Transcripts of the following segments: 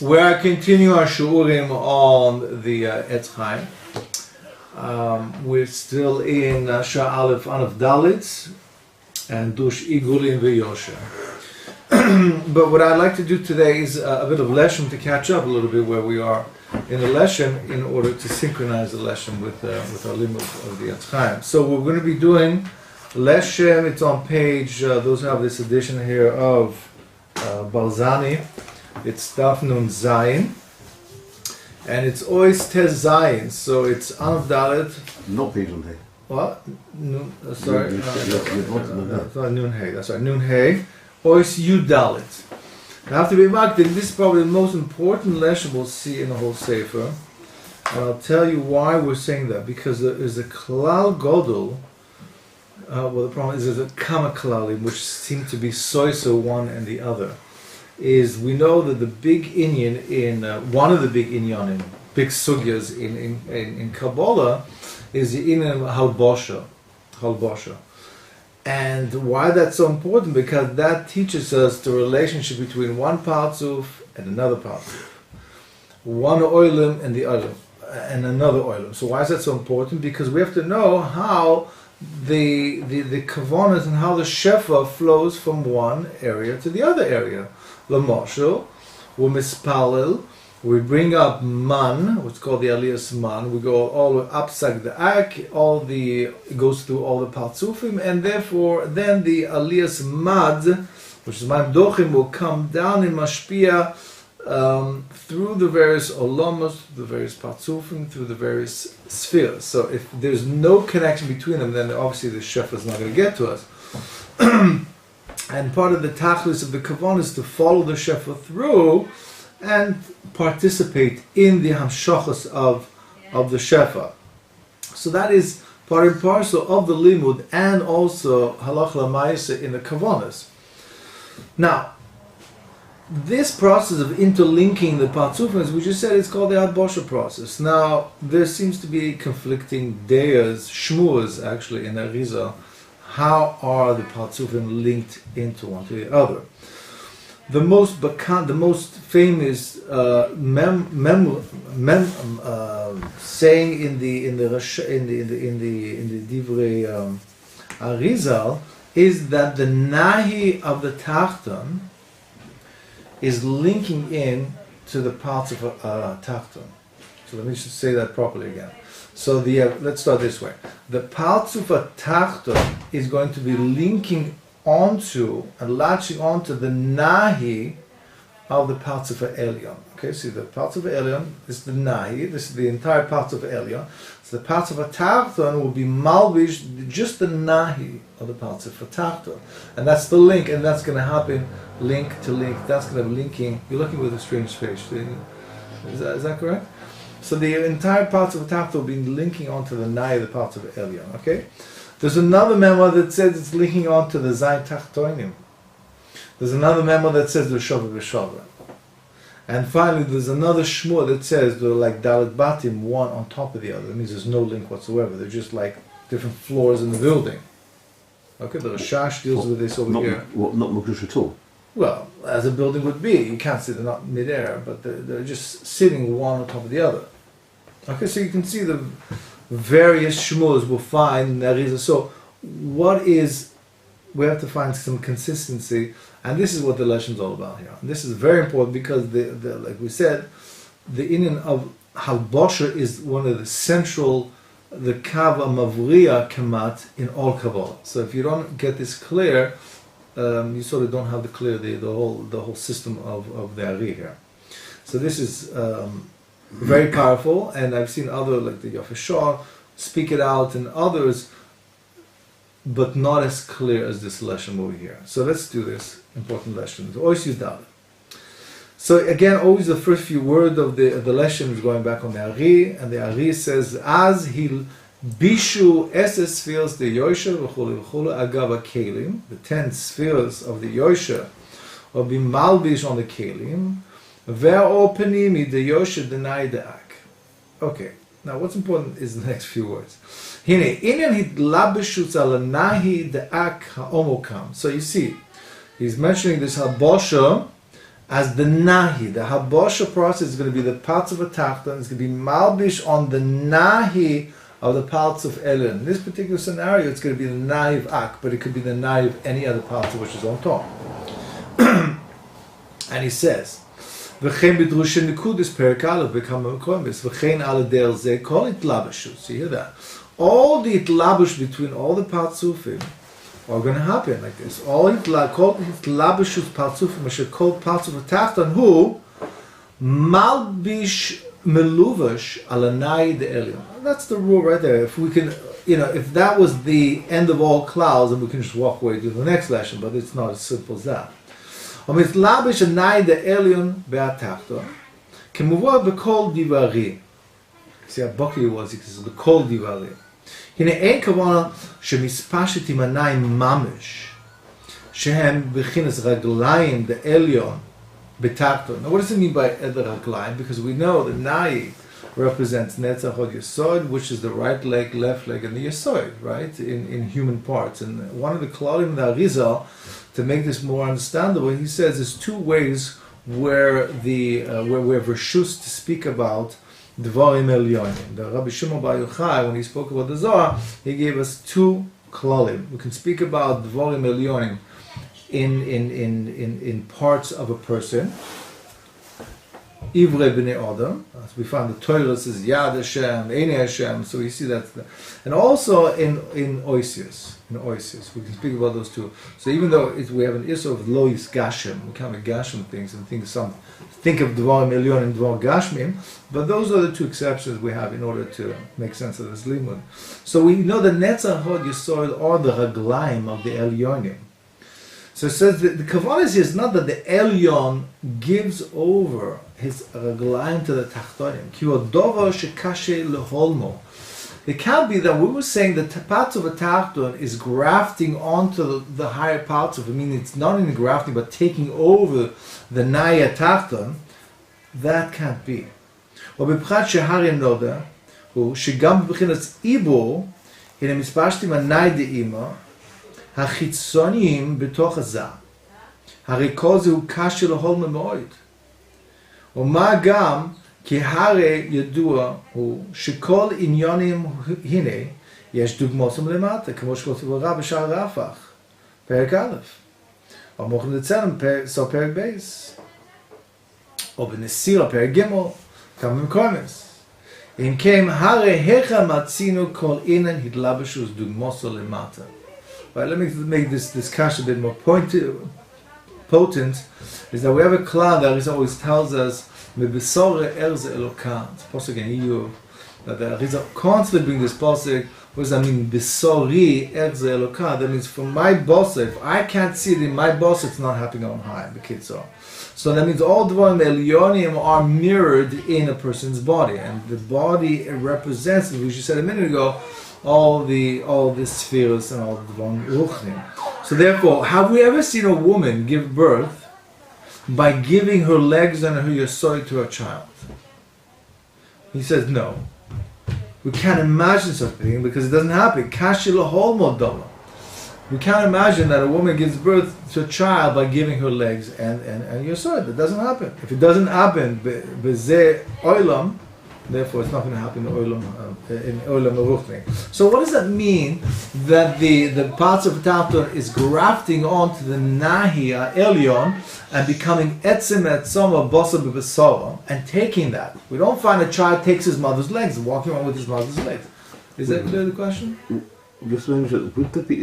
We are continuing our shiurim on the Etz Chaim. We're still in Shar Aleph Anaf Dalit and Dush Igulim veYosher. But what I'd like to do today is a bit of lesson to catch up a little bit where we are in the lesson in order to synchronize the lesson with our limud of the Etz Chaim. So we're going to be doing lesson. It's on page, those who have this edition here of Balzani. It's Daf Nun Zayin, and it's always Tez Zayin, so it's Anaf Dalet. Not page on Hay. What? Nun, sorry. Nun Hay. That's right. Nun Hay. Ois Yud Dalet. I have to be marked. This is probably the most important lesson we'll see in the whole Sefer, and I'll tell you why we're saying that. Because there is a Klal Godel. Well, the problem is there's a Kama Klalim, which seem to be so one and the other. Is we know that the big inyan in one of the big inyanim, big sugyas in Kabbalah, is the inyan of halbosha. And why that's so important? Because that teaches us the relationship between one partzuf and another partzuf, one oilim and the other, and another oilim. So why is that so important? Because we have to know how the kavanas and how the shefa flows from one area to the other area. L'moshel, we mispalel, we bring up man, what's called the aliyas man. We go all the way up sag the ak, it goes through all the partzufim, and therefore then the aliyas mad, which is ma'amdochim, will come down in mashpia through the various olamos, the various partzufim, through the various spheres. So if there's no connection between them, then obviously the shefa is not going to get to us. And part of the tachlis of the kavan is to follow the shefa through and participate in the hamshachas of the shefa. So that is part and parcel of the limud and also halach l'mayse in the kavanas. Now, this process of interlinking the partzufim, as we just said, is called the halbosha process. Now, there seems to be conflicting deyas, shmuas actually in Arizal. How are the partzufim linked into one to the other? The most famous saying in the Divrei Arizal is that the nahi of the tachton is linking in to the parts of tachton. So let me just say that properly again. So let's start this way. The partzuf tachton is going to be linking onto and latching onto the nahi of the partzuf elyon. Okay, see the partzuf elyon is the nahi. This is the entire partzuf elyon. So the partzuf tachton will be malvish just the nahi of the partzuf tachton, and that's the link, and that's going to happen link to link. That's going to be linking. You're looking with a strange face. Is that correct? So the entire parts of the tachton will be linking onto the nahi, the parts of the elyon. Okay. There's another memo that says it's linking onto the zayin tachtonim. There's another memo that says the shava b'shava. And finally, there's another shmur that says they're like dalet batim, one on top of the other. That means there's no link whatsoever. They're just like different floors in the building. Okay. The Rashash deals with this over here. Not Mukush at all. Well, as a building would be, you can't see they're not midair, but they're just sitting one on top of the other. Okay, so you can see the various shmuz we'll find in Arizal. So, we have to find some consistency, and this is what the lesson is all about here. And this is very important because, like we said, the inyan of halbosha is one of the central, the kav mavriya kamat in all Kabbalah. So if you don't get this clear, you sort of don't have the whole system of the Ari here. So this is very powerful, and I've seen other like the veYosher Shar speak it out, and others, but not as clear as this lesson over here. So let's do this important lesson. Always use that. So again, always the first few words of the lesson is going back on the Ari, and the Ari says, "As he." Bishu eses spheres the veYosher v'chulu agav kelim. The 10 spheres of the veYosher will be malbish on the kelim. Ve'openim the veYosher deny the ak. Okay. Now, what's important is the next few words. Hine inen hitlabishutz al nahi the ak haomokam. So you see, he's mentioning this habosha as the nahi. The habosha process is going to be the parts of a tachton. It's going to be malbish on the nahi of the parts of elyon. In this particular scenario, it's going to be the nahi of ak, but it could be the nahi of any other parts of which is on top. And he says, "V'chein b'drushin nikudis perikalav b'kama mekomis v'chein ala der zeh kol itlabashut." So you hear that? All the itlabush between all the partsufim are going to happen like this. All itlabashut partsufim, which are called parts of a tachton, who malbish meluvash ala nahi de elyon. That's the rule right there. If we can, if that was the end of all clouds, then we can just walk away to the next lesson. But it's not as simple as that. Mitlabish nahi de elyon be'atachton kemuvah b'kol divari. See how bucky it was. He says b'kol divari. Hine ein kavana shemispashit im anayim mamish shehem b'chinas raglayim de elyon betachton. Now, what does it mean by the raglayim? Because we know that nahi represents netzach hod yesod, which is the right leg, left leg, and the yesod, right, in human parts. And one of the klalim the Arizal, to make this more understandable, he says there's two ways where we have reshus to speak about dvarim elyonim. The Rabbi Shimon Bar Yochai, when he spoke about the Zohar, he gave us two klalim. We can speak about dvarim elyonim in parts of a person. Ivrei b'nei Adam, as we found the Torah says Yad Hashem, Ein Hashem, so you see that, and also in Oisius, we can speak about those two. So even though we have an issue of Lois Gashem, we can't make Gashem things and think of Dvarim Elyon and Dvar Gashmim, but those are the two exceptions we have in order to make sense of this limud. So we know the Netzach Hod Yesod are the Raglaim of the Elyonim. So it says that the kavanah is not that the elyon gives over his raglayim to the tachtonim. Ki dovar shekashe leholmo. It can't be that we were saying that the parts of a tachton is grafting onto the higher parts of it. I mean, it's not only grafting but taking over the naya tachton. That can't be. Or b'pchat shehari noda hu shegam b'chinas ibo hine mispashtim anay de'ima החיצוניים בתוך הזה, הרי כל זה הוא קשה להולמה מאוד. ומה גם כי הרי ידוע הוא שכל עניונים, הנה, יש דוגמאות למטה, כמו שכתוב רב שער רפח, פרק א', או מוכן לצלם סוף פרק בייס, או בנסירה פרק ג', כמה מקומס. אם כן, הרי היכא מצינו כל עניין התלבשוס דוגמאות למטה. But let me make this discussion a bit more potent, is that we have a klal that Arizal always tells us, "Mebesore erze elokan." It's posuk in EU that the Arizal constantly bring this posuk. What does that mean? Besori erze elokan. That means from my boss, if I can't see it in my boss, it's not happening on high. The kids are. So that means all dvarim elyonim are mirrored in a person's body, and the body represents, as we said a minute ago, all the spheres and all the dvarim ruchnim. So therefore, have we ever seen a woman give birth by giving her legs and her yesod to a child? He says no. We can't imagine such a thing because it doesn't happen. Kashi lahol modama. We can't imagine that a woman gives birth to a child by giving her legs and yesod. It doesn't happen. If it doesn't happen, b'zeh oilam, therefore it's not going to happen in oilam ruchnim. So what does that mean that the parts of Tafton is grafting onto the nahi elyon and becoming etzim etzoma bosa b'besora and taking that? We don't find a child takes his mother's legs and walking around with his mother's legs. Is that clear, the question? Would that be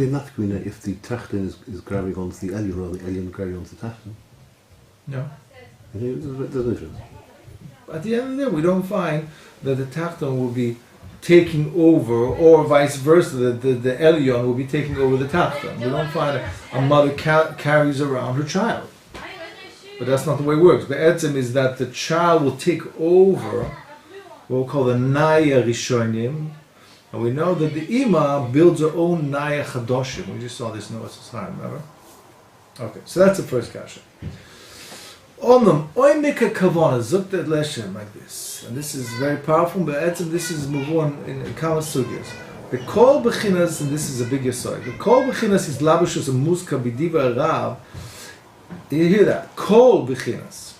enough if the tachton is grabbing onto the elyon or the elyon grabbing onto the tachton? No. There's no difference. At the end of the day, we don't find that the tachton will be taking over, or vice versa, that the elyon will be taking over the tachton. We don't find a mother carries around her child. But that's not the way it works. The etzem is that the child will take over what we call the naya rishonim, and we know that the ima builds her own naya chadoshim. We just saw this in Otzrot Chaim, remember? Okay, so that's the first kasha. Onam oimika kavana zuktet leshem like this, and this is very powerful. But this is muvon in kama sugyas. The kol bechinas, and this is a big yesod. The kol bechinas is labushus a muska b'diva rav You hear that? Kol Bechinas.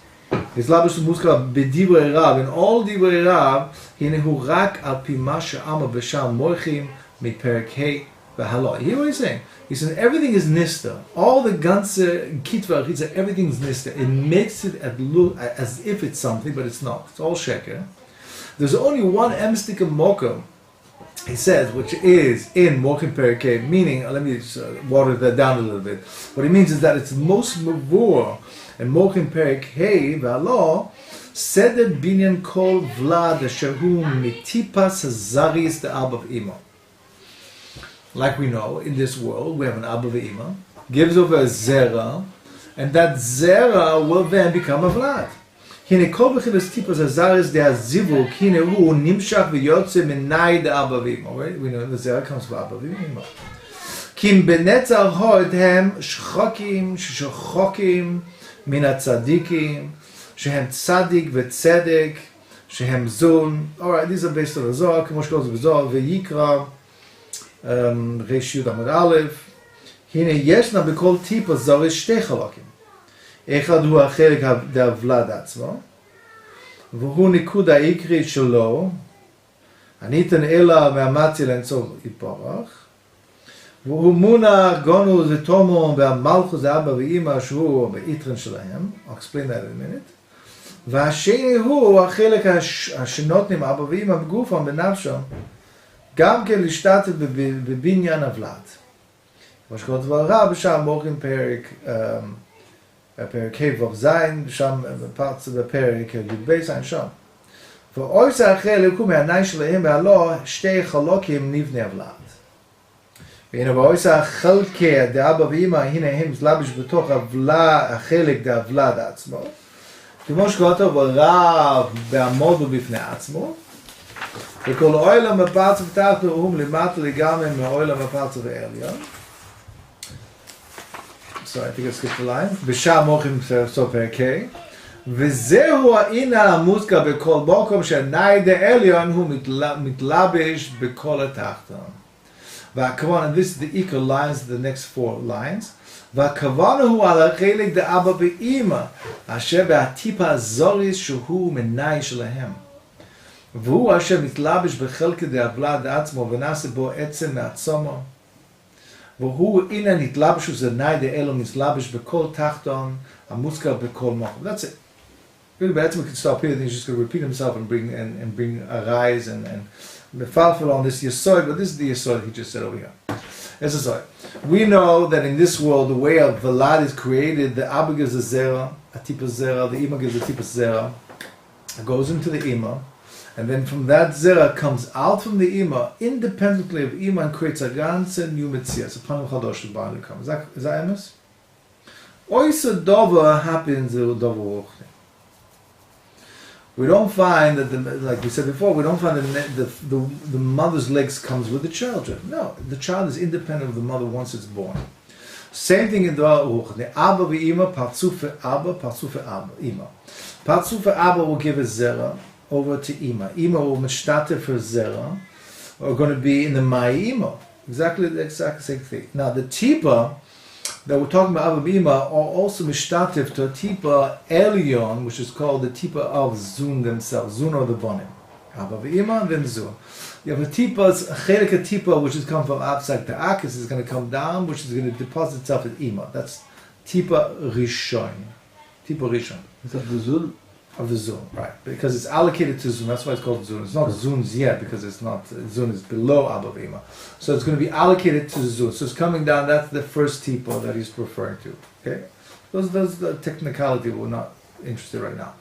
Is labish muskal b'divrei Rav. In all divrei Rav, hinehu rak al pi ma she'ama b'sham moichim miperek hei v'haloi. You hear what he's saying? He says everything is nista. All the ganze kitva achitza, everything's nista. It makes it as if it's something, but it's not. It's all sheker. There's only one emstika mokum, he says, which is in Mochim Perikei, meaning, let me just water that down a little bit. What he means is that it's most mavur in Mochim Perikei v'alo seder binyan kol vlad ashehu mitipas hazaris the ab of ima. Like we know, in this world, we have an Abba Ve'ima, gives over a Zera, and that Zera will then become a Vlad. Hine kol b'chivas tipas hazaris de hazivuk, hine hu nimshach v'yotze minai de Abba Ve'ima. Right? We know the Zera comes from Abba Ve'ima. Kim benetzar hod hem shchokim, shchokim, min hatzadikim, shehem tzadik v'tzedek, shehem zun. Alright, these are based on the Zohar, k'mosh goes with Zohar, v'yikra, Resh Yud Amud Aleph. Hine yeshna b'kol tipa zorish shtei chalakim. Echad hu ha'chelek ha'vlad atzmo, v'hu nikud ha'ikri shelo, anitan ela ve'amatzi l'entzov yitbarach, v'hu munach gonu zetomo ve'amalchus ha'abba ve'ima shu be'itren shelahem. I'll explain that in a minute. V'hasheni hu ha'chelek ha'shenotnim ha'abba ve'ima b'gufam b'nafsham, גם כן להשתתף בבניין הוולד. כמו שקוראים דברה, בשם מורים פרק ה' ו' שם בפרק י"ב שם. ואויסה אחרי לקום מהעיניים שלהם והלא שתי חלוקים נבנה הוולד. והנה ואויסה חלקי דאבא ואמא, הנה הם זלבש בתוך החלק דהוולד עצמו. כמו שקוראים דברה בעמוד ובפני עצמו. וכל העולם הפרצוף תחת הוא למטה לגמרי מהעולם הפרצוף העליון. So I think I skipped the line. בשעה מוחים סוף פרק ה'. וזהו העינה המוזכר בכל מקום שהנאי העליון הוא מתלבש בכל התחתון. והכוונה, this is the equal lines, the next 4 lines. והכוונה הוא על החלק דאבא ואמא, אשר בהטיפה הזוריס שהוא מנאי שלהם. והוא אשר מתלבש בחלקי דהוולד עצמו ונעשה בו עצם מעצמו. והוא אינן נתלבש וזנאי דאלו מתלבש בכל תחתון המוזכר בכל מקום. That's it. Really, בעצם we can stop here, he's just going to repeat himself and bring a rise and mefalfel on this yesod, but this is the yesod he just said over here. As I said, we know that in this world the way a Vlad is created, the Abba gives a zera, a tipa zera, the Ima gives a tipa zera, it goes into the Ima, and then from that zera comes out from the Ima, independently of Ima, and creates a ganze new Metzias, a Panam Chadosh Ba'al Yukam. Is that emes? Oysa Dova happens in Dova Ruchni. We don't find that, like we said before, we don't find that the mother's legs comes with the children. No, the child is independent of the mother once it's born. Same thing in Dova Ruchni. Abba v'Ima, Partzuf Abba, Partzuf Abba, Ima. Partzuf Abba will give a zera over to Ima. Ima will mishtate for zera, are going to be in the Mai Ima. Exactly the exact same thing. Now the tipa that we're talking about Abba Ima are also mishtatif to a tipa Elyon, which is called the tipa of Zun themselves. Zun or the Bonim. Abba Ima and then Zun. You have a tipa's chelek tipa, which is come from Absak to Akis, is going to come down, which is going to deposit itself at Ima. That's tipa Rishon. Tipa Rishon. Is that the Zun? Of the Zun, right? Because it's allocated to Zun. That's why it's called Zun. It's not Zun's yet because it's not. Zun is below Abba V'Ima. So it's going to be allocated to Zun. So it's coming down. That's the first tipa that he's referring to. Okay, those the technicality we're not interested right now.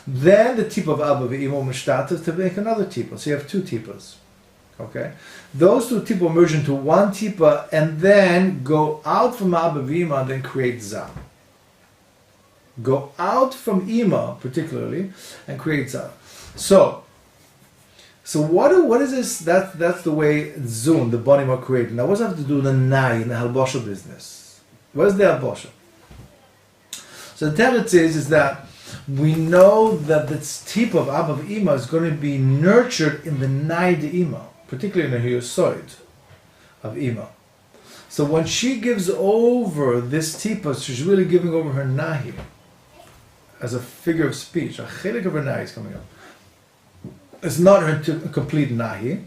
Then the tipa of Abba V'Ima mishtatas to make another tipa. So you have two tipas. Okay, those two tipa merge into one tipa and then go out from Abba V'Ima and then create Zah. Go out from Ima, particularly, and create Zah. So what is this? That's the way Zun, the Bonim are created. Now, what does that have to do with the Nai in the Halbosha business? What is the Halbosha? So the teretz is that we know that this tip of Abba Ima is going to be nurtured in the Nai de Ima, particularly in the Hiyosod of Ima. So when she gives over this tipa, she's really giving over her nahi as a figure of speech. A chelik of her nahi is coming up. It's not her complete nahi.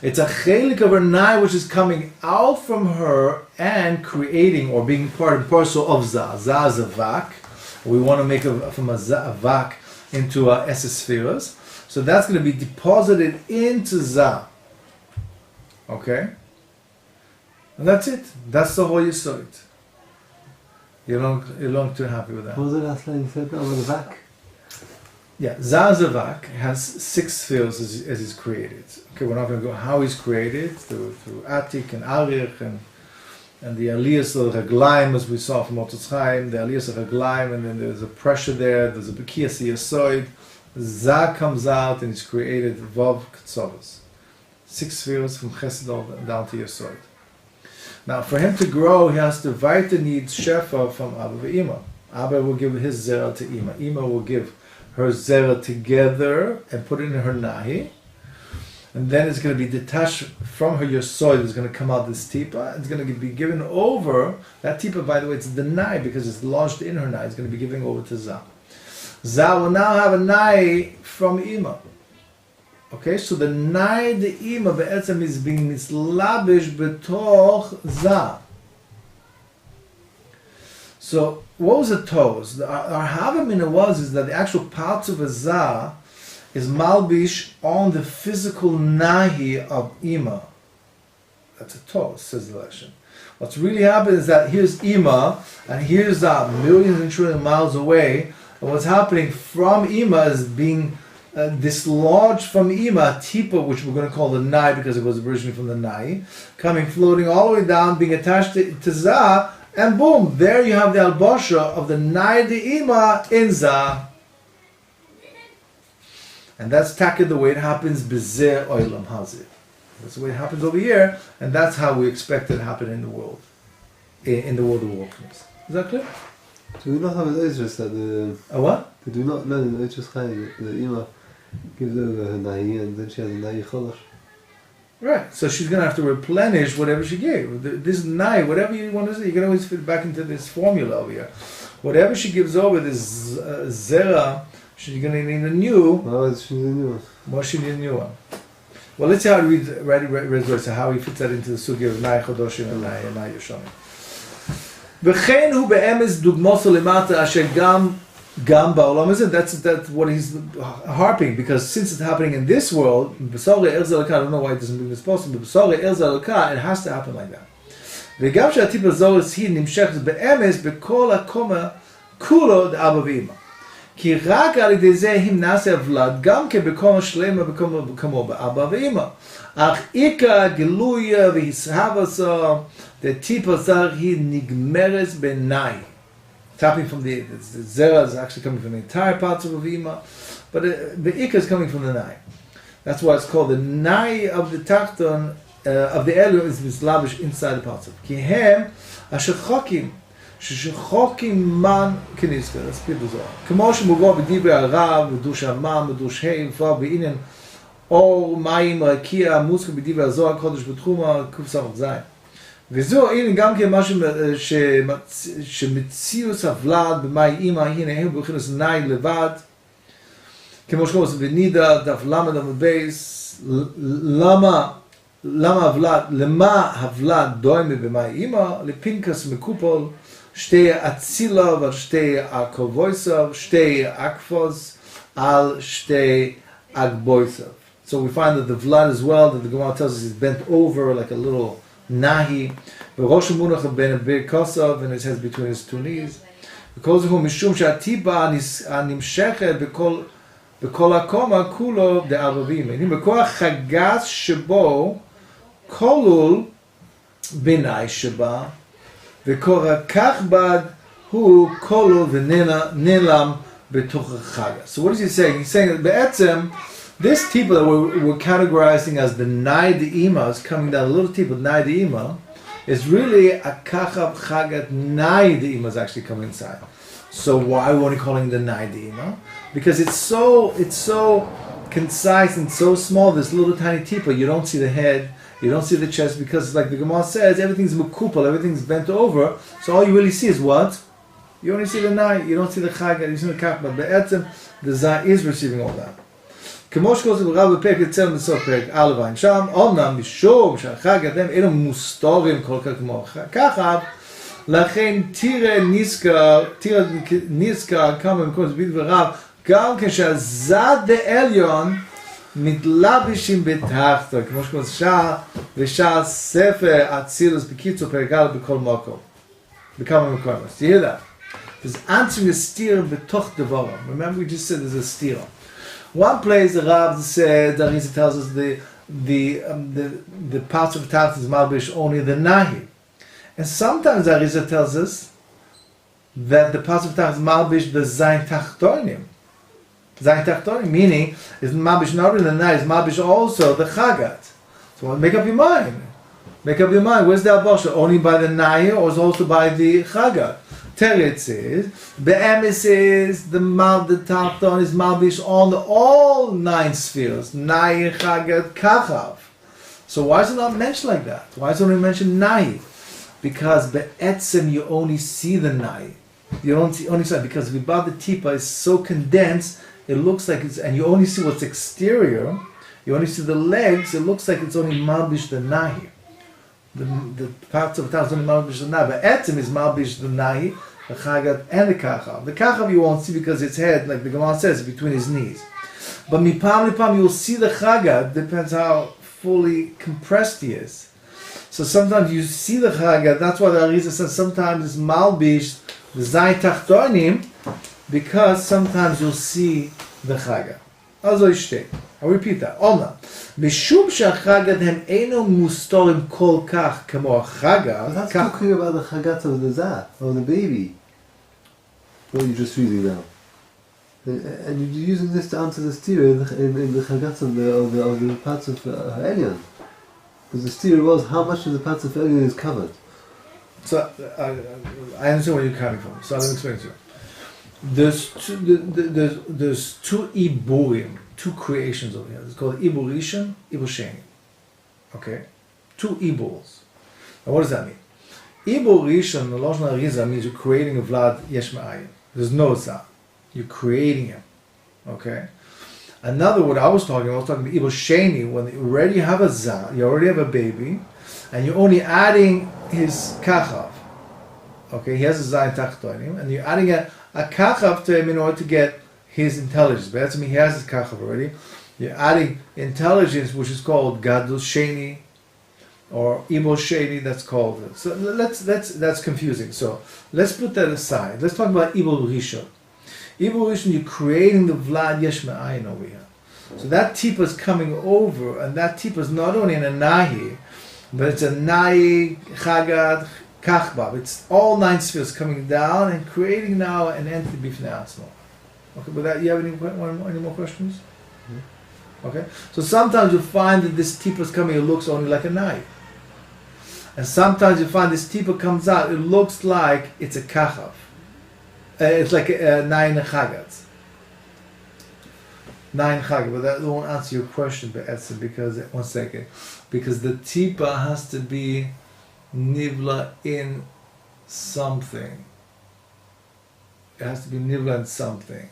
It's a chelik of her nahi which is coming out from her and creating or being part and parcel of za. Za is a vak. We want to make from a vak into a esespheres. So that's going to be deposited into za. Okay? And that's it. That's the whole yesod. You're not too happy with that. What was the last line you said about the vak? Yeah, Zazavak has 6 spheres as he's created. Okay, we're not going to go how he's created through Atik and Arich and the Aliyas of Raglaim, as we saw from Otzrot Chaim, the Aliyas of Raglaim, and then there's a pressure there. There's a Bekiyas Yasoid. Za comes out and he's created Vav Ketzovas. 6 spheres from Chesed down to Yasoid. Now, for him to grow, he has to weiter need Shefa from Abba ve'Ima. Abba will give his Zera to Ima. Ima will give her Zera together and put it in her Nahi. And then it's going to be detached from her Yesod. It's going to come out this Tipa. It's going to be given over. That Tipa, by the way, it's the Nai because it's lodged in her Nai. It's going to be giving over to Za. Za will now have a Nai from Ima. Okay, so the Nai, the Ima, be'etzem is being mislabish betoch Za. So, what was the toes? Our Havamina is that the actual parts of a Za is malbish on the physical Nahi of Ima. That's a toes, says the lesson. What's really happening is that here's Ima, and here's Za, millions and trillions miles away, and what's happening from Ima is being dislodged from Ima, Tipa, which we're going to call the Nai because it was originally from the Nai, coming, floating all the way down, being attached to Za, and boom, there you have the albasha of the Nai de Ima in Za. And that's taka the way it happens, Bezeh Oilam Hazir. That's the way it happens over here, and that's how we expect it to happen in the world, in the world of Walkness. Is that clear? Do we not have an Ezras that the... A what? They do not learn in Etz Chaim that the Ima gives over her Nahi and then she has a Nahi Cholosh. Right, so she's going to have to replenish whatever she gave. This Nai, whatever you want to say, you can always fit it back into this formula over here. Whatever she gives over, this Zera, she's going to need a new... Well, she needs a new one. Well, she needs a new one. Well, let's see how he reads how he fits that into the Sugi of Nai Chodoshim and Nai Yeshonim. וכן הוא באמס דוגמוסו למטה אשר גם בעולם הזה. That's what he's harping, because since it's happening in this world, בשורי ארזל אלוקה, I don't know why it doesn't bring this possible, בשורי ארזל אלוקה, it has to happen like that. וגם שהטיפ הזורס היא נמשכת באמס בכל הקומה כולו דאבא ואמא. כי רק על ידי זה אם נעשה הבלד גם כבקומה שלמה כמו באבא ואמא. אך עיקר גילויה והסהבסה the tipa zar he nigmeres benai. Tapping from the zera is actually coming from the entire parts of Avima, but the ikka is coming from the nai. That's why it's called the nai of the tachton of the elu is mislavish inside the parts of. Kihem asher chokim shechokim man keniska. Let's read the Zohar. Kmo shemugov b'divrei harav v'dush hamam v'dush hey v'fav b'inen or mayim rakia muska b'divrei Zohar kodesh b'tchuma kuf samach zayin. וזהו, הנה גם כן משהו שמציאוס הוולד במאי אימא, הנה הם בוחינוס נאי לבד, כמו שקוראים בנידה, דף למד המבייס, למה הוולד דוימה במאי אימא, לפינקס מקופול, שתי אצילה ושתי אקובויסב, שתי אקפוס, על שתי אגבויסב. So we find that the vlad as well, that the Gemara tells us is bent over like a little Nahi, v'rosh munach ben bir kosav, and his head between his two knees. Because hu mishum she'atiba nimshechet b'kol hakoma kulo de'avavim. And b'koach chagas shebo kolul b'nai sheba v'korach kach bad hu kolul v'nilam b'toch chagas. So what is he saying? He's saying that be'etzem, this tipa that we're categorizing as the Nai De'ima is coming down, a little tipa, Nai De'ima, is really a Kachav Chagat Nai De'ima is actually coming inside. So why are we only calling the Nai De'ima? Because it's so concise and so small, this little tiny tipa, you don't see the head, You don't see the chest because, like the Gemara says, everything's mekupal, everything's bent over. So all you really see is what? You only see the nai. You don't see the chagat. You see the kach. But be'etzem, the zah is receiving all that. כמו שכתוב ברב בפרק יצא בסוף פרק א' עין שם, אומנם משום שהחגת הם אינם מוסתרים כל כך כמו ככה, לכן תראה נזכר כמה במקום זה בדבריו, גם כשהזד העליון מתלבשים בתחתו, כמו שכתוב שער ושער ספר אצילוס בקיצור פרק א' בכל מקום, בכמה מקומות. Do you hear that? There's answering a steer בתוך דברו. Remember we just said there's a steer. One place the Rav said, the Arizal tells us the parts of Tachton is malbish only the nahi, and sometimes the Arizal tells us that the parts of Tachton is malbish the zayin tachtonim. Zayin tachtonim meaning is malbish not only the nahi, it's malbish also the chagat. So make up your mind. Make up your mind. Where's the abosha? Only by the nahi or is also by the chagat? Teretz is, Be'emes is, the Tachton is Malbish on all 9 spheres, Nai, Chagat, Kachav. So why is it not mentioned like that? Why is it only mentioned Nai? Because Be'etzem you only see the Nai. You only see that because Vibad the Tipa is so condensed, it looks like it's, and you only see what's exterior, you only see the legs, it looks like it's only Malbish the Nai. The parts of the town is only Malbish the Nai, but Etzem is Malbish the Nai, the Chagat, and the Kachav. The Kachav you won't see because its head, like the Gemara says, is between his knees. But Mipam Lipam you will see the Chagat, depends how fully compressed he is. So sometimes you see the Chagat, that's why the Arizal says sometimes it's Malbish, the Zayin Tachtonim, because sometimes you'll see the Chagat. Also ishte. I'll repeat that. Omna. Mishum שהחגת הם אינו מוסתרים כל כך כמו החגת. That's talking about the chagat of the zah, of the baby. What you're just reading now. And you're using this to answer the steer in the chagat of the parts of Elyon. Because the steer was how much of the parts of Elyon is covered. So I understand where you're coming from. So let me explain to you. There's two iburim, 2 creations over here. It's called ibur rishon, ibur sheni. Okay, 2 ibuls. Now what does that mean? Ibur rishon, the Lashon Arizal means you're creating a vlad yesh ma'ayin. There's no zah. You're creating him. Okay. Another word I was talking about ibur sheni, when you already have a zah, you already have a baby, and you're only adding his kachav. Okay, he has a zayin tachtonim, and you're adding a kachav to him in order to get his intelligence. But that's he has his kachav already. You're adding intelligence, which is called gadol sheni or ibor sheni. That's called. So that's confusing. So let's put that aside. Let's talk about ibor rishon. Ibor rishon, you're creating the vlad yesh ma'ayin over here. So that tipa is coming over, and that tipa is not only in a nahi, but it's a nahi chagat. Kachbav. It's all 9 spheres coming down and creating now an entity b'fnei atzmo. Okay, but you have any more questions? Mm-hmm. Okay, so sometimes you find that this tipa is coming, it looks only like a knife. And sometimes you find this tipa comes out, it looks like it's a kachav. It's like a 9 chagats. 9 chagat, but that won't answer your question, because, one second, because the tipa has to be nivla in something. It has to be nivla in something.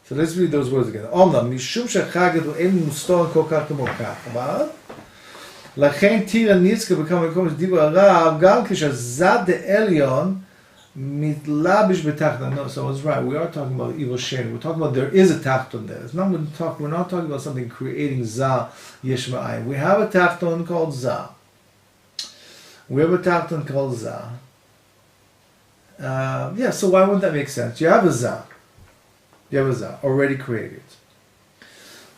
So let's read those words again. Omnam mishum shechagat hu ein mustor kol כך כמו כך, אבל לכן תירא נזכר בכמה מקומות דיבר הרב גם כשהזד העליון מתלבש בתחתון. No, so I was right. We are talking about evil sheni. We're talking about there is a tachton there. We're not talking about something creating za yesh ma'ayin. We have a tachton called za. We have a tachton called Zah. Yeah, so why wouldn't that make sense? You have a Zah. You have a Zah already created.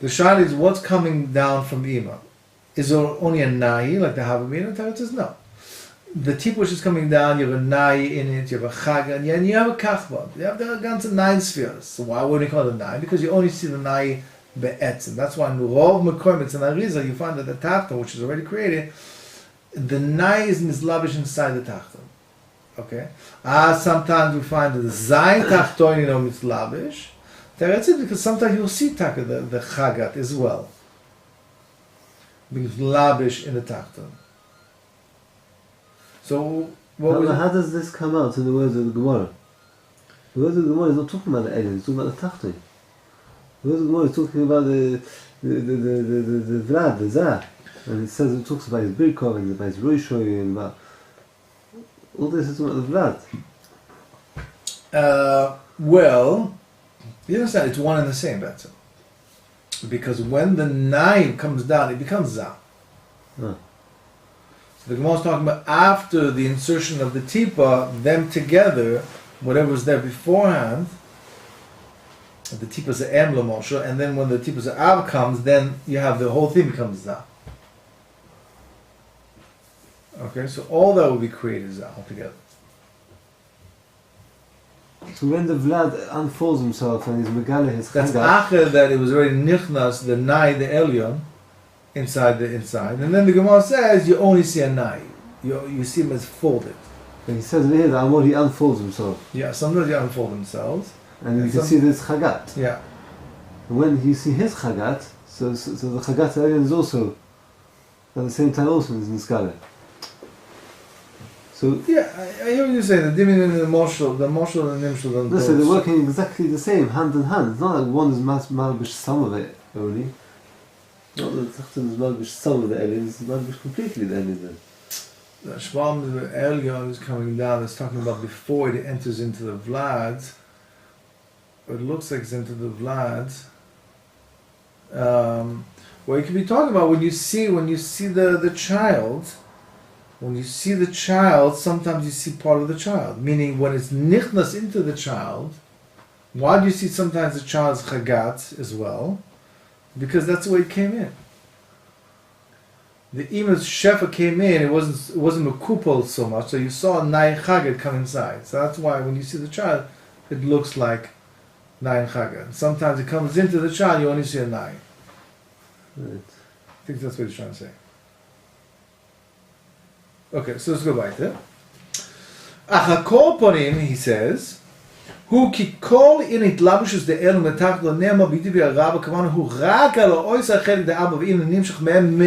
The shayla is what's coming down from Ima. Is there only a Na'i, like the Havamina? The Torah says no. The tip which is coming down, you have a Na'i in it, you have a Chagan, and you have a Kachbad. You have the ganze 9 spheres. So why wouldn't you call it a Na'i? Because you only see the Na'i be'etzim. That's why in Rov Mekoim, it's an Arizal, you find that the tachton, which is already created, the nai is mislavish inside the tachton. Okay? Sometimes we find that the zayin tachton, mislavish. That's it, because sometimes you'll see the chagat as well. being lavish in the tachton. So, how does this come out in the words of the Gemara? The words of the Gemara is not talking about the Elyon, it's talking about the tachton. The words of the Gemara is talking about the Vlad, the Zah. And it says, it talks about his Birkov and about his Roishoy and about all this is about the Vlad. Well, you understand, it's one and the same, better. Because when the knife comes down, it becomes Zah. Huh. So the Gemara is talking about after the insertion of the tipa, them together, whatever was there beforehand, the tipa's a em l'moshe, and then when the tipa's a av comes, then you have the whole thing becomes Zah. Okay, so all that will be created Zah altogether. So when the Vlad unfolds himself and he's megala his That's chagat, after that it was already nichnas, the nai, the elyon, inside the inside. And then the Gemara says you only see a nai. You see him as folded. and he says here that Amor, he unfolds himself. Yeah, sometimes they unfold themselves. And you can see this chagat. Yeah. And when you see his chagat, so the chagat alien is also at the same time also in skala. So Yeah, I hear what you're saying. The dimin and the moshel and the nimshel don't. no, so they're working exactly the same, hand in hand. It's not like one is malbish some of it only. Not that Tachton is malbish some of the alien, it's malbish completely the alien. The Shvam, the Elyon is coming down. It's talking about before it enters into the Vlad. It looks like it's into the Vlad. Well, you could be talking about when you see the child. When you see the child, sometimes you see part of the child. Meaning, when it's nichnas into the child, why do you see sometimes the child's chagat as well? Because that's the way it came in. The ima's shefa came in, it wasn't mekupol so much, so you saw nayin chagat come inside. So that's why when you see the child, it looks like nayin chagat. Sometimes it comes into the child, you only see a nayin. Right. I think that's what he's trying to say. Okay, so let's go back there. Achakol ponim, he says, hu kikol in it labushes the el metach lo nema b'divi araba kavan hu rak al oisa chelik de abba v'im nimshach mehem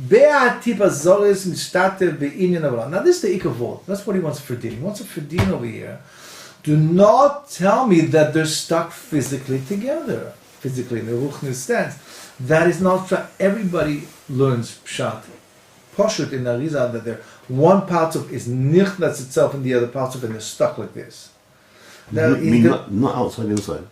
be'atip azoris mishtatev be'inyan avla. Now this is the ikavod. That's what he wants for din. He wants a for din over here. Do not tell me that they're stuck physically together. Physically, in the ruchnis stance. That is not true. Everybody learns pshat. Poshut in Arizal that they're one part of is nichnas itself and the other parts of it and they're stuck like this. Now, not outside, inside.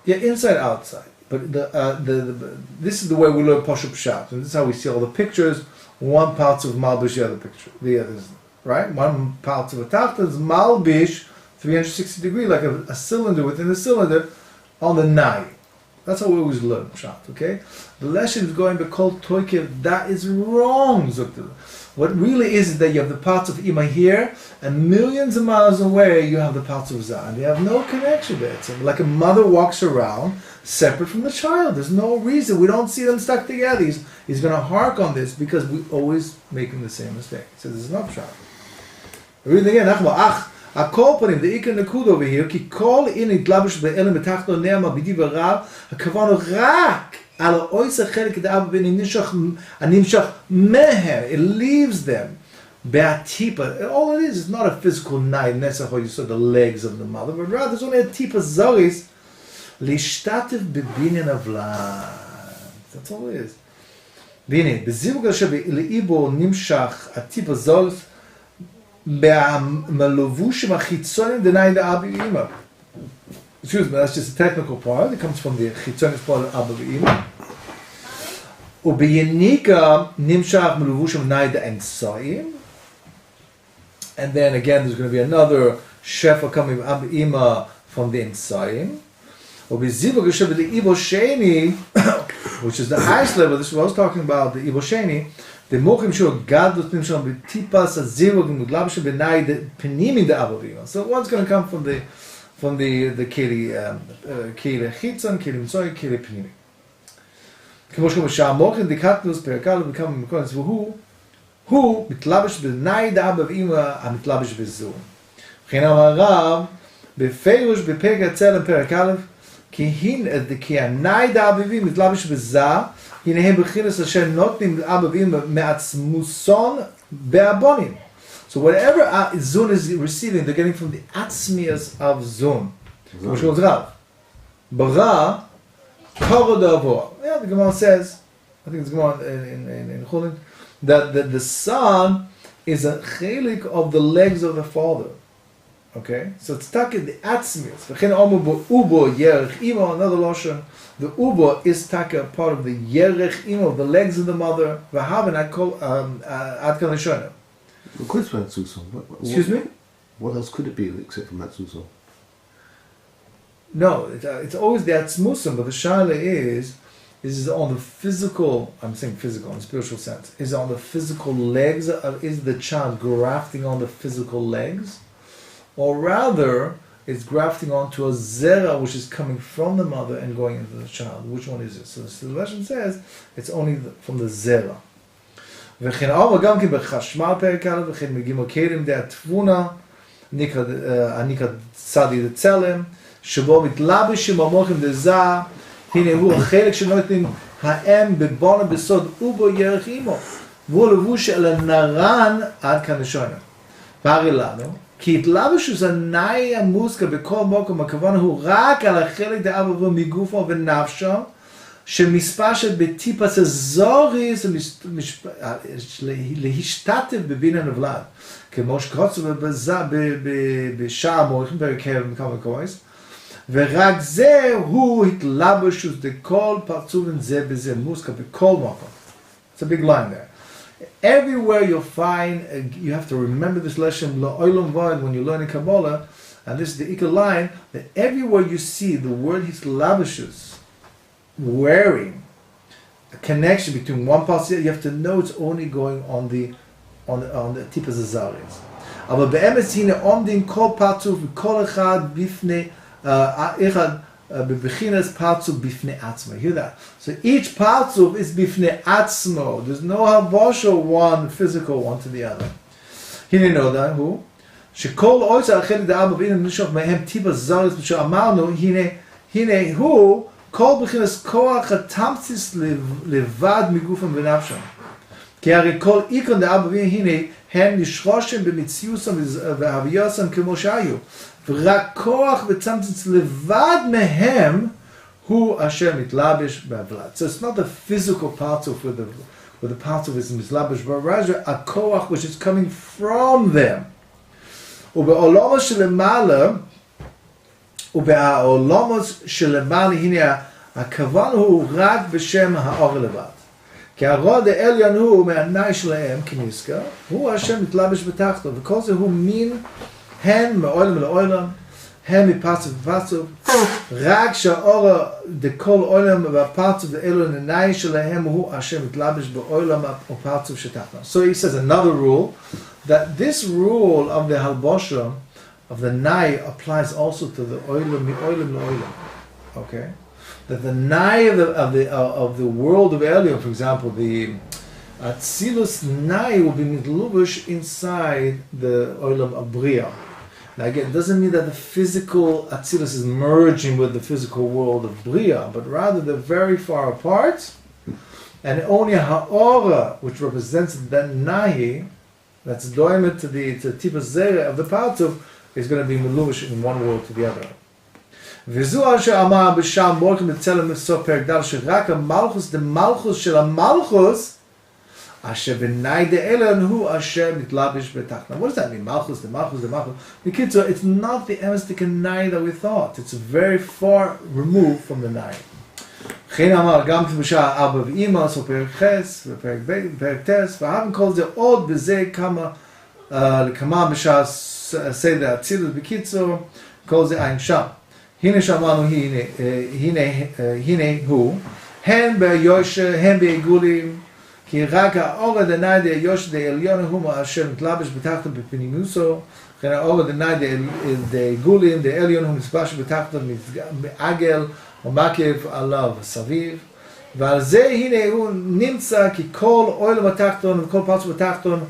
Yeah, inside, outside. But this is the way we learn Poshut Pshat, and this is how we see all the pictures. One part of Malbish, the other picture, the others, right? One part of a Tachta is Malbish, 360 degree, like a cylinder within a cylinder on the nai. That's how we always learn Pshat, okay? The lesson is going to call Toikev, that is wrong, Zukta. What really is that you have the parts of Ima here, and millions of miles away you have the parts of Zah. And they have no connection there. It's like a mother walks around separate from the child. There's no reason. We don't see them stuck together. He's going to hark on this because we always make the same mistake. So this is not Pshat. Read it again. A call upon him, the Ikon Nakud over here, ki call in it labish be'elim betachto ne'ama b'div arav, hakavano rak al oisa chelik da'ab animshach meher. It leaves them. Be'atipa. All it is not a physical night, nesach, how you saw the legs of the mother, but rather it's only a tipa zoris, lishtativ b'binyan avlan. That's all it is. Bini, b'zivug asher le'ibo nimshach atipa zoris, excuse me, that's just a technical part. It comes from the chitzonis part of Abba v'Ima. Ubeyenika nimshach melevushim naida ensaim. And then again, there's going to be another shefa coming from Abba v'Ima from the ensaim. Ubezivug yoshev le'ibo sheni, which is the highest level. This is what I was talking about. The ibo sheni. The mochim shul gadlut nimshach b'tipas azivug muglav benai the penimim the abavim. So one's going to come from the keli chitzon, keli mitzoy, keli penimim. K'mo shkom sha'amochin dikatnus perakal become mekonis who mitlabish benai the abavim amitlabish bezu. V'chin amar Rav befeirush bepeg atzel and perakalev כי הנאי דאבבים מתלבש בזה, הנה הם בחינס אשר נותנים אבבים מעצמוסון באבונים. So whatever Zun is receiving, they're getting from the atzmias of Zun. Which goes Rav. Bara, Kavod Avor. Yeah, the Gemara says, I think it's Gemara in Chulin, that the son is a chelik of the legs of the father. Okay? So it's stuck in the atzmias. V'chen omu bo ubo yerech imo, another lotion. The ubo is stuck a part of the yerech imo, the legs of the mother. V'haven I call adkan l'shonim. Excuse me? What else could it be except from Matsuso? No, it's always the atzmusim, but the shaila is on the physical, I'm saying physical, in spiritual sense, is on the physical legs, is the child grafting on the physical legs? Or rather, it's grafting onto a zera which is coming from the mother and going into the child. Which one is it? So the lesson says it's only from the zera. וכן אבא גם כן בחשמל פרק א' וכן מגיעים הקרים דה התבונה הניקה צדי דצלם שבו מתלבשים המוחים דזה הנה הוא החלק שנותנים האם בבונה בסוד ובו ירח אימו והוא לבוש אל הנרן עד כאן לשונה והרי לנו כי התלבשוס הנאי המוסקה בכל מוקם הכוונה הוא רק על החלק דה אבא מגופו ונפשו שמספשת בטיפס הזוריס להשתתף בבין הנבלד כמו שקוצו בשער מוריכים פרק ה' וכמה קורס ורק זה הוא התלבשוס דכל פרצובן זה בזה מוסקה בכל מקום. It's a big line there. Everywhere you'll find, you have to remember this lesson la'olam v'ad when you learn in Kabbalah, and this is the ikar line, that everywhere you see the word hitlabashus wearing a connection between one part, you have to know it's only going on the tipas azaris. אבל באמת הנה עומדים כל פרצוף וכל אחד בפני אחד בבחינס פרצוף בפני עצמו. Hear that? So each פרצוף is בפני עצמו. There's no habosha one physical one to the other. הנה נודע הוא שכל אויצר החלק דאבא והנה נשוך מהם טיפס זריס שאמרנו הנה הוא כל בחינס כוח התמציס לבד מגופם ונפשם. כי הרי כל איקון דאבא והנה הם נשרושים במציאוסם והוויוסם כמו שהיו. ורק כוח ותמציס לבד מהם הוא אשר מתלבש בהבלד. So it's not the physical parts of where the parts of it is מתלבש, but rather a כוח which is coming from them. ובעולמות שלמעלה, הנה הכוון הוא רק בשם האור לבד. כי הרוד העליון הוא מהעיניים שלהם כנזכר, הוא השם מתלבש בתחתו, וכל זה הוא מין הן מעולם לעולם, הן מפרצוף לפרצוף, רק שהאור דכל עולם והפרצוף העליון העיניים שלהם הוא השם מתלבש בעולם ופרצוף שתחתו. So he says another rule, that this rule of the halbosha, of the nai, applies also to the oilam la'olam. Okay? That the nai of the world of Elion, for example, the Atzilus nai will be mitlubush inside the oilam of Bria. Now again, it doesn't mean that the physical Atzilus is merging with the physical world of Bria, but rather they're very far apart, and only ha'ora, which represents that nai, that's doimet to the tipas zera of the partuf, is going to be meluvish in one world to the other. וזו אשר אמר בשם מורכים בצלם בסוף פרק ד' שרק המלכוס דמלכוס של המלכוס אשר בנאי דאלן הוא אשר מתלבש בתחתונה. What does that mean? Malchus, the Malchus. B'kitzur, it's not the emistic nai that we thought. It's very far removed from the nai. וכן אמר גם בשעה אבא ואמא, so פרק חס ופרק טס, והאבן כל זה עוד בזה כמה בשעה סדר אצילוס. בקיצור, כל זה אין שם. הנה שאמרנו, הנה הוא, הן veYosher, הן בעיגולים, כי רק האור הדנאי veYosher דעליון הוא אשר מתלבש בתחתו בפנימוסו, וכן האור הדנאי דעיגולים, דעליון הוא מספש בתחתו מעגל או מקיף עליו סביב, ועל זה הנה הוא נמצא כי כל עולם התחתון וכל פרצוף התחתון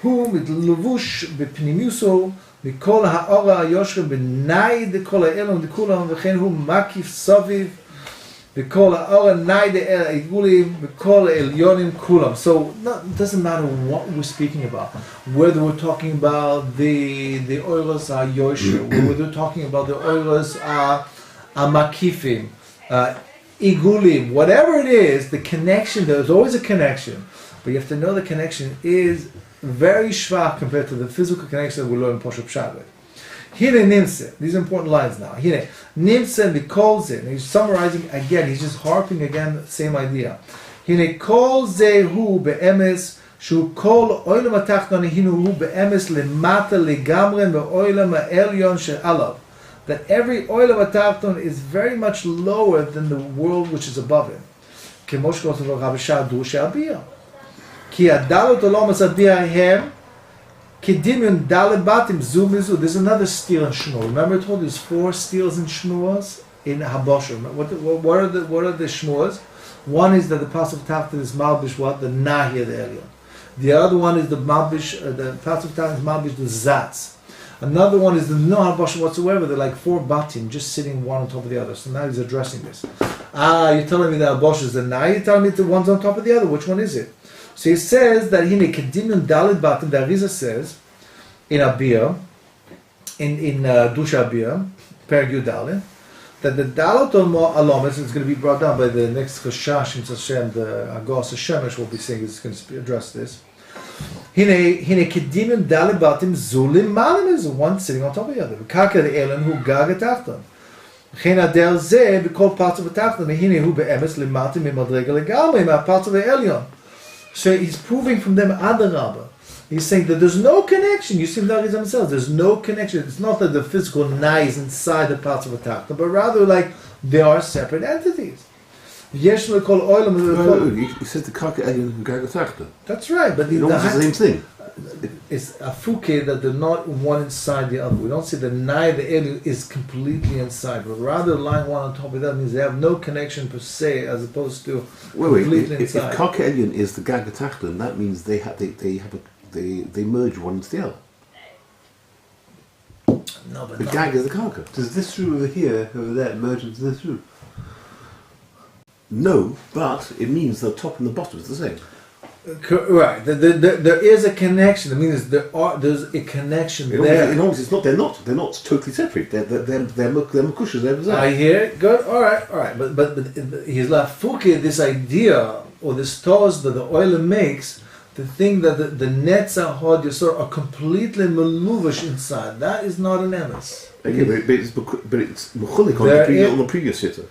הוא מתלבוש בפנימיוסו מכל האור היושר בנאי דכל האלם דכולם וכן הוא מקיף סביב וכל האור נאי העיגולים וכל העליונים כולם. So it doesn't matter what we're speaking about, whether we're talking about the oiros haYosher, whether we're talking about the oiros makifim, igulim, whatever it is, the connection, there's always a connection, but you have to know the connection is very schwach compared to the physical connection that we learn in Poshup Shabbat. Hine nimse, these are important lines now. Hine nimse mikol ze, and he's summarizing again, he's just harping again, same idea. Hine kol ze hu be'emes, shu kol oilam atachton hinu hu be'emes lemata legamre me'oilam ha'elyon she'alav. That every oilam atachton is very much lower than the world which is above him. Kemosh kol tov Rav Shadu she'abiyah. Ki adalot olamas abiyah hem Kidimyon dalibatim zumizu. There's another steel in Shmuel. Remember I told you there's 4 steels in Shmuels in Habosher. What are the Shmuels? One is that the Pasuk Tachta is Malbish what? The Nahia the Elyon. The other one is the Malbish, the Pasuk Tachta is Malbish the Zatz. Another one is the no Habosher whatsoever. They're like 4 batim just sitting one on top of the other. So now he's addressing this. You're telling me that Habosher is the Nahia. You're telling me the one's on top of the other. Which one is it? So he says that Hine Kedimyon Dalit Batim, the Arizal says in Abiyah, in Dusha Abiyah, Perek Yudalit, that the Dalot Alomis is going to be brought down by the next Rashash in Hashem, the Agos Hashemesh will be saying is going to address this. Hine Kedimyon Dalit Batim Zulim Malim is one sitting on top of the other. Kaka the Elon who Gaga Tachton. Chen Adel Zeh, because parts of the Tachton, Hine who Be'emes Limatim Mimadrega Legamri, parts of the Elyon. So he's proving from them Adarabah. He's saying that there's no connection. You see the Arizal themselves. There's no connection. It's not that the physical na is inside the parts of a tachta, but rather like they are separate entities. VeYosher call oilam. You said the kaka elyon and gaga tachta. That's right, but it's the same thing. It's a fuke that they're not one inside the other. We don't say the na the elyon is completely inside, but rather lying one on top of that means they have no connection per se, as opposed to completely inside. If kaka elyon is the gaga tachta, then that means they merge one into the other. No, but the gag is the kaka. Does this root over here, over there, merge into this root? No, but it means the top and the bottom is the same. Right. There is a connection. I mean, there's a connection there. In it's not. They're not totally separate. They're makushas. I hear it. Good. All right. But he's lafuke this idea or this toast that the oil makes. The thing that the nets are hard yasor are completely meluvash inside. That is not an emes. Okay, but it's mechulik on the previous shitta.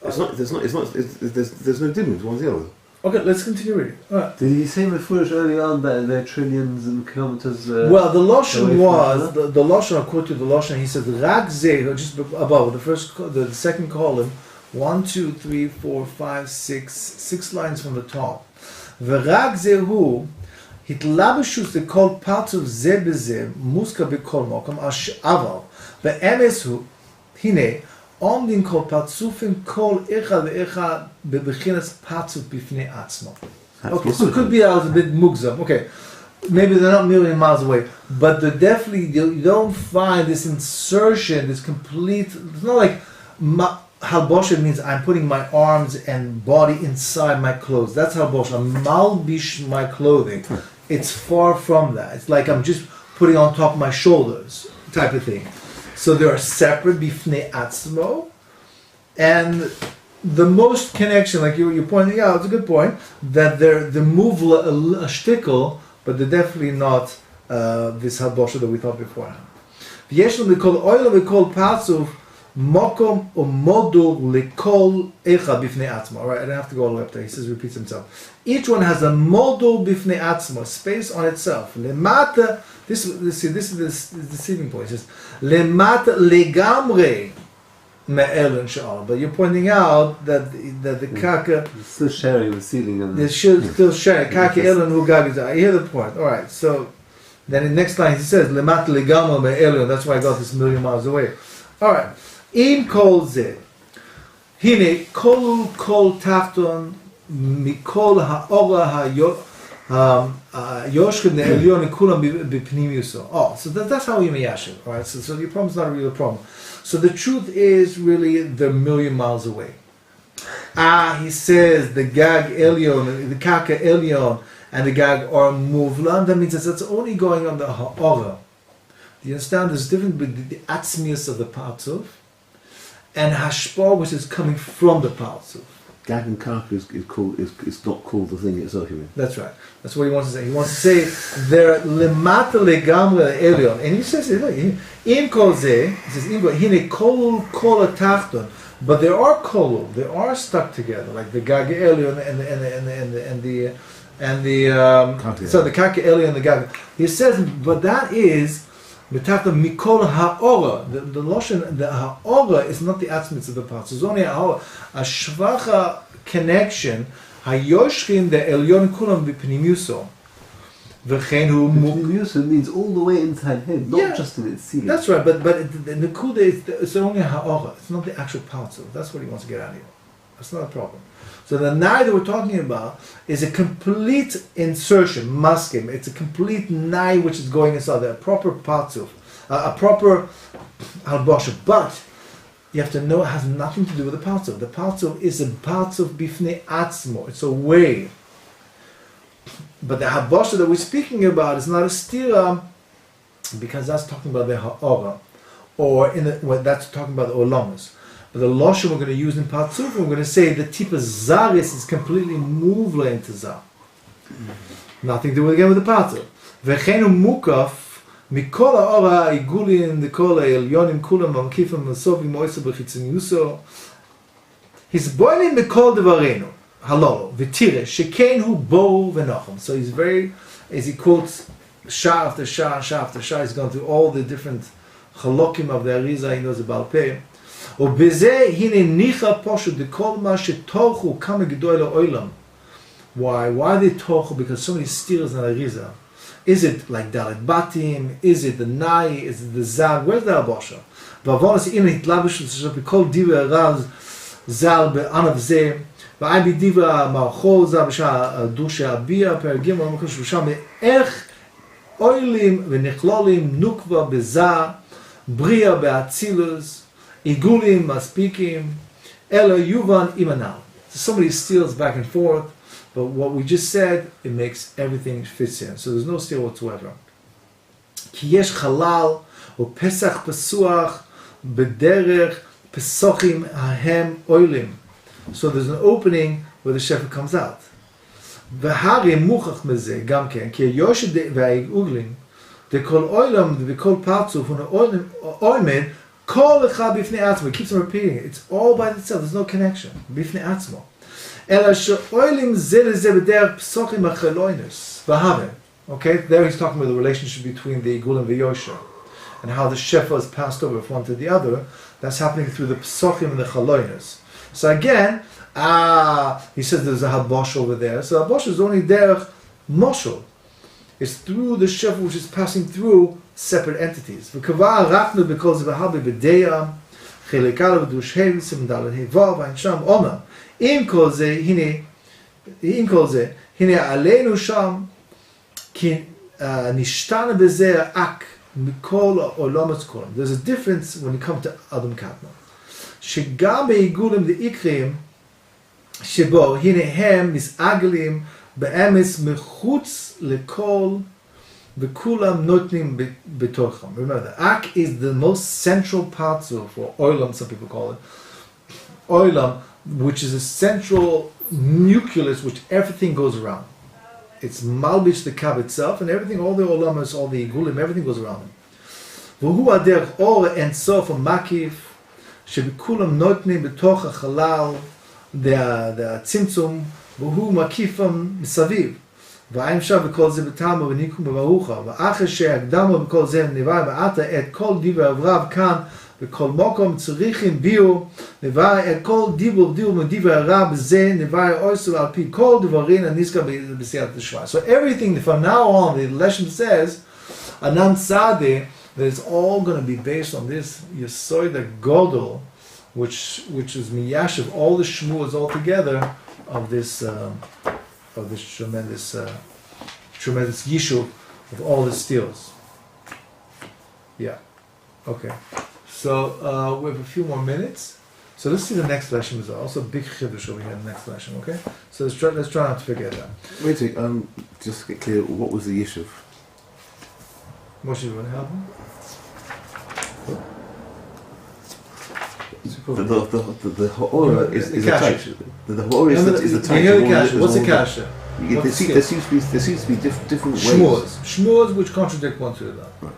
It's not. There's no difference one or the other. Okay, let's continue reading. All right. Did he say Mefurish early on that there are trillions and kilometers? Well, the Lashon was the Lashon. According to the Lashon, he said Rak Zeh, just above the second column, 1, 2, 3, 4, 5, 6 lines from the top. V'Rak Zehu hitlabeshus the called parts of Zeh b'Zeh muska b'kol mokom aval ve'emes hu hine. Omdin kol patzufim kol echa ve'echa bebechinas patzuf bifnei atzmo. Okay, so it could be a bit mugzam. Okay, maybe they're not a million miles away, but they're definitely, you don't find this insertion, this complete. It's not like halbosha means I'm putting my arms and body inside my clothes. That's halbosha. Malbish my clothing. It's far from that. It's like I'm just putting on top of my shoulders type of thing. So they are separate bifnei atzmo, and the most connection, like you're pointing out, it's a good point, that they're move a shtickle, but they're definitely not this halbosha that we thought before. Ve'yeshlom lekol oil ve'kol patzuf mokom u'modul lekol echa bifnei atzmo. All right, I don't have to go all the way up there. He says, repeats himself. Each one has a modul bifnei atzmo, space on itself. Lemata. This is the deceiving point. It says lemata legamre me'elon sha'al. But you're pointing out that the kaka is still sharing the ceiling. They're still sharing kaka elon hu gagiz. I hear the point. All right. So then in the next line he says lemata legamre me'elon. That's why I got this a million miles away. All right. Im kol ze hine kolu kol tachton mikol ha'ora ha'yot. Yoshkin Elyon and Kulam Bipnimiuso. Oh, so that's how you meyashiv. All right. So your problem's not a real problem. So the truth is really they're a million miles away. He says the Gag Elyon, the Kaka Elyon, and the Gag are Muvlan. That means that's only going on the Ha'ora. Do you understand? There's a difference between the Atzmius of the Partzuf and Hashpah, which is coming from the Partzuf. Gag and Kaka is not called the thing itself, you mean? That's right. That's what he wants to say. He wants to say they're lemata legamre elyon, and he says in kol zeh. He says in hine kol atachton. But there are kolul. They are stuck together, like the Gag elyon and the so the Kaka elyon and the Gag. He says, but that is mitachton mikol ha'ora. The loshen, the ha'ora is not the atzmitz of the parts. It's only a shvacha connection. Hayoshkin the elyon kulam b'pnimiuso. Pnimiuso means all the way inside him, not just in its ceiling. That's right, but the nekuda is it's only a ha'ora. It's not the actual parts of. That's what he wants to get out of here. That's not a problem. So the nai that we're talking about is a complete insertion, maskim. It's a complete nai which is going inside a proper parzuf, a proper halbosha. But you have to know it has nothing to do with the parzuf. The parzuf is a parzuf bifnei atzmo. It's a way. But the halbosha that we're speaking about is not a stira, because that's talking about the ha'ora, or that's talking about the olamas. But the loshen we're going to use in Parzuf, we're going to say the tipa zaris is completely muvla into zar. Nothing to do again with the Parzuf. V'chenu mukaf mikol ha'ora igulim dekol ha'elyonim kulam v'amkifim v'sovim moisa b'chitzoniuso. He's boiling mikol devarenu halolo v'tire sheken hu bo v'nochem. So he's very, as he quotes shah after shah, shah after shah, he's gone through all the different chalokim of the Arizal. He knows about peh. ובזה הנה ניחה פשוט דכל מה שתוכו כמה גדול לעולם. Why they tochu? Because so many steers in Arizal. Is it like Dalet Batim? Is it the Nai? Is it the Zag? Where's the Abosha? Vavonas ina hitlabish b'kol divrei Rav Zal be'anaf zeh v'ay b'divrei marchol zal b'shah dusha abia per gimel m'kol shvusha me'ech oilim v'nechlolim nukva b'zah bria be'atzilus Igulim, Maspikim, Ela Yuvan Imanal. So somebody steals back and forth, but what we just said, it makes everything fits in. So there's no steal whatsoever. Ki yesh chalal, o pesach pesuach, bederech pesochim hahem oilim. So there's an opening where the shepherd comes out. V'hari muchach mezeh, gam ken, ki veYosher veYigulim, de kol oilam, de kol parzuf, un oimen, Kol echad bifnei atzmo. It keeps on repeating it. It's all by itself. There's no connection. Bifnei atzmo. Ela she'oilim zeh lezeh b'derech psochim acheloinus v'haven. Okay, there he's talking about the relationship between the Igul and veYosher, and how the shefa is passed over from one to the other. That's happening through the psochim and the chaloinus. So again, he says there's a habosh over there. So habosh is only derech moshel. It's through the shefa which is passing through separate entities. V'kava rachnu because of habi b'deya chelekal v'dushhev simdal hevav v'ansham oma im kol ze hine aleinu sham ki nishtana b'zeh ak mikol olamas kolam. There's a difference when you come to Adam Katna. Shegam be'igulim de'ikrim shebo hine hem mis'aglim be'emes mechutz lekol V'kulam notnim b'torcham. Remember, the ak is the most central part of, or oilam, some people call it, oilam, which is a central nucleus which everything goes around. It's malbish the kab itself, and everything, all the olamas, all the igulim, everything goes around it. V'hu aderech or and sof makif sheb'kulam notnim b'torch hachalal the tzimtzum v'hu makifam misaviv. ואין שם בכל זה בתמה וניקום בברוכה ואחרי שהקדמו בכל זה נביא ועתה את כל דיבר אברב כאן בכל מקום צריכים ביו נביא את כל דיבור מדיבר הרב בזה נביא אויסו על פי כל דברים הנזכר בסייעת השוואה. So everything from now on the lesson says Anan Sade that it's all going to be based on this Yesoid Godel which is miyashiv all the shmuas all together of this tremendous tremendous yishuv of all the steals. Yeah. Okay. So we have a few more minutes. So let's see the next lesson as well. Also a big chiddush over here in the next lesson, okay? So let's try not to forget that. Wait a second, just to get clear, what was the yishuv? Moshe, you want to help him? The ha'ora is attached. The ha'ora is attached. What's the kasha? There seems to be different ways. Shmuas which contradict one to another. Right.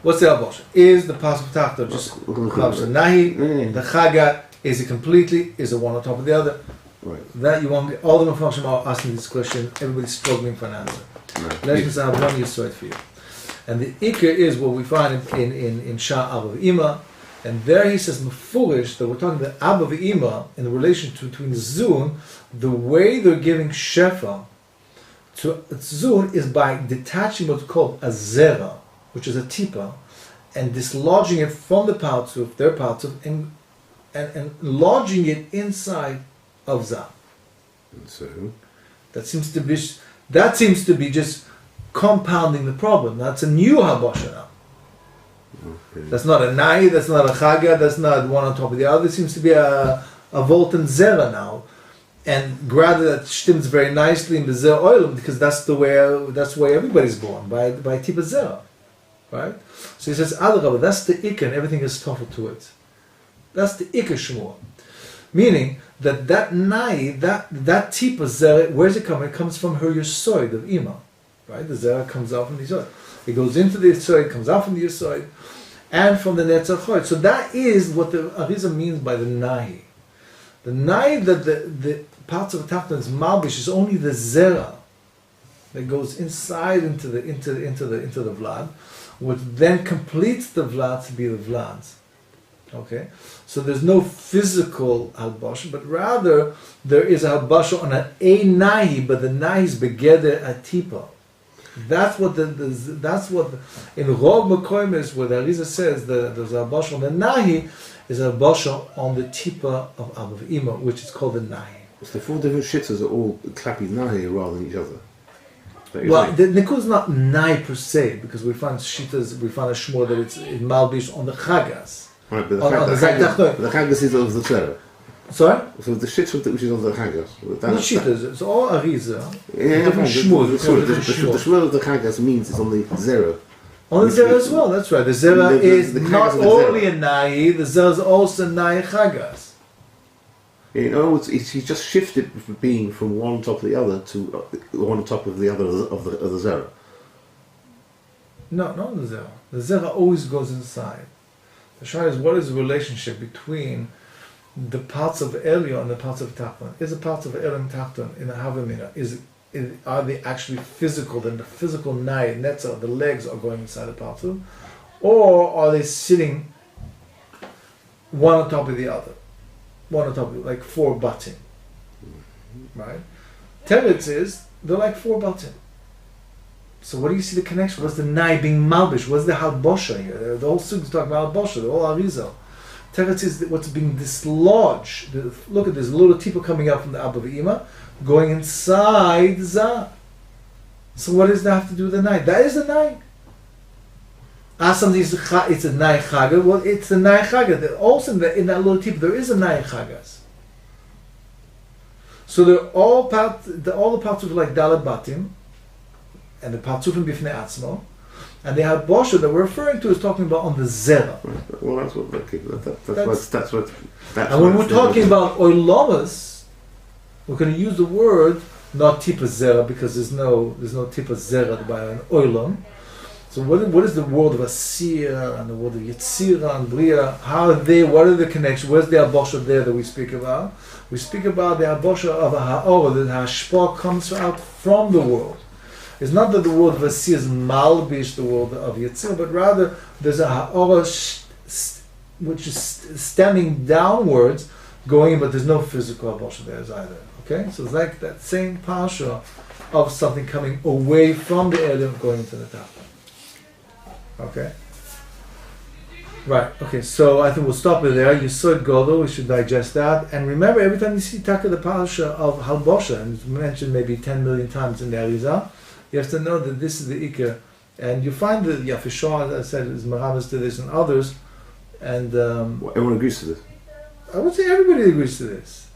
What's the Albosh? Is the pasuk tachta just nahi? The chaga, is it completely? Is it one on top of the other? Right. That you want. All the Mepharshim are asking this question. Everybody's struggling for an answer. Let me say I have one yesod for you. And the ikar is what we find in Shah Abba V'Ima, and there he says mefurish that we're talking about Abba V'Ima in the relation between Zun. The way they're giving shefa to Zun is by detaching what's called a zera, which is a tipa, and dislodging it from the partzuf, their partzuf, and lodging it inside of Zah. So that seems to be just compounding the problem. That's a new habasha now. okay. That's not a nai, that's not a chaga, that's not one on top of the other. It seems to be a volt and zera now. And rather that stimms very nicely in the zer oilim, because that's the way everybody's born, by tipa zera. Right? So he says, Adarabah, that's the ikka, and everything is tougher to it. That's the ikka shmua. Meaning that nai, that tipa zera, where's it coming? It comes from her yisoid of ima. Right? The zera comes out from the yisoid. It goes into the yisoid, comes out from the yisoid, and from the netzach. So that is what the Arizal means by the nai. The nai that the parts of the Tachton is malbish is only the zera that goes inside into the vlad, which then completes the vlad to be the vlads. Okay, so there's no physical halbasha, but rather there is a halbasha on a nahi, but the nahi is begeder atipa. That's what in Rov Makoim is where the Arizal says that there's a halbasha on the nahi is a halbasha on the tipa of Abba V'Ima, which is called the nahi. So the 4 different shittas are all clappy nahi rather than each other. Well, the nikud is not nai per se, because we find shitas, we find a shmur that it's in malbish on the chagas. Right, but the chagas is of the tzera. Sorry? So the shittas which is on the chagas. The shitas, it's all Arizal. Yeah, different shmur. The shmur of the chagas means it's on the zera. On the zera as well, that's right. The zera is not only a nai, the zera is also nai chagas. In other words, he just shifted being from one on top of the other to one on top of the other of the zera. No, not the zera. The zera always goes inside. The shayla is, what is the relationship between the parts of Elyon and the parts of Tachton? Is the parts of Elyon and Tachton in a Havamina? Are they actually physical? Then the physical nai, netza, the legs are going inside the parts of, or are they sitting one on top of the other? One on top of it, like 4 batim. Right? Teretz is, they're like 4 batim. So what do you see the connection? What's the nai being malbish? What's the halbosha here? The whole students talk about halbosha, they're all Arizal. Teretz is what's being dislodged. Look at this little tipa coming out from the Abba V'Ima, going inside Zah. So what does that have to do with the nai? That is the nai. Something it's a nai chaga. Well, it's a nai chaga. Also in that little tip there is a nai chagas. So they're all the parts of like Dalet Batim, and the partzufim bifnei atzmo, and the halbosha that we're referring to is talking about on the zera. Well, that's what. And when we're talking about oilamas, we're going to use the word not tipa zera, because there's no tipa zera by an oilam. So what is the world of Asir and the world of Yetzira and Bria? What are the connections? Where's the Abosha there that we speak about? We speak about the Abosha of a Ha'or, that Hashpah comes out from the world. It's not that the world of Asir is malbish, the world of Yetzira, but rather there's a Ha'or which is stemming downwards, going in, but there's no physical Abosha there either. Okay? So it's like that same Pasha of something coming away from the Elim going into the top. Okay. Right. Okay. So I think we'll stop it there. You saw it, Godel. We should digest that. And remember, every time you see Taka the Parasha of Halbosha, and it's mentioned maybe 10 million times in the Arizal, You have to know that this is the Ikar. And you find that Yafishah, as I said, is Mahamas to this and others. And everyone agrees to this. I would say everybody agrees to this.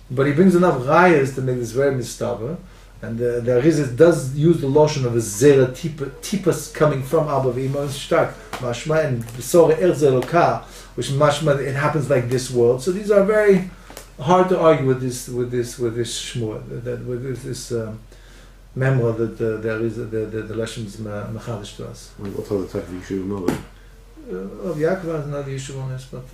But he brings enough rayas to make this very mistaber. And the Arizal does use the lotion of a zera tipas coming from Abba V'Ima and Shtak, Mashma and Besora Erzeloka, which Mashma, it happens like this world. So these are very hard to argue with this shmur, with this memra that there is the Leshem is mechadish to us. What other type of yeshuv mother? Rav Yaakov has another yeshuv on this, but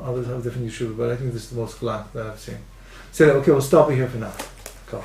others have different yeshuv. But I think this is the most glad that I've seen. So okay, we'll stop here for now. Cool.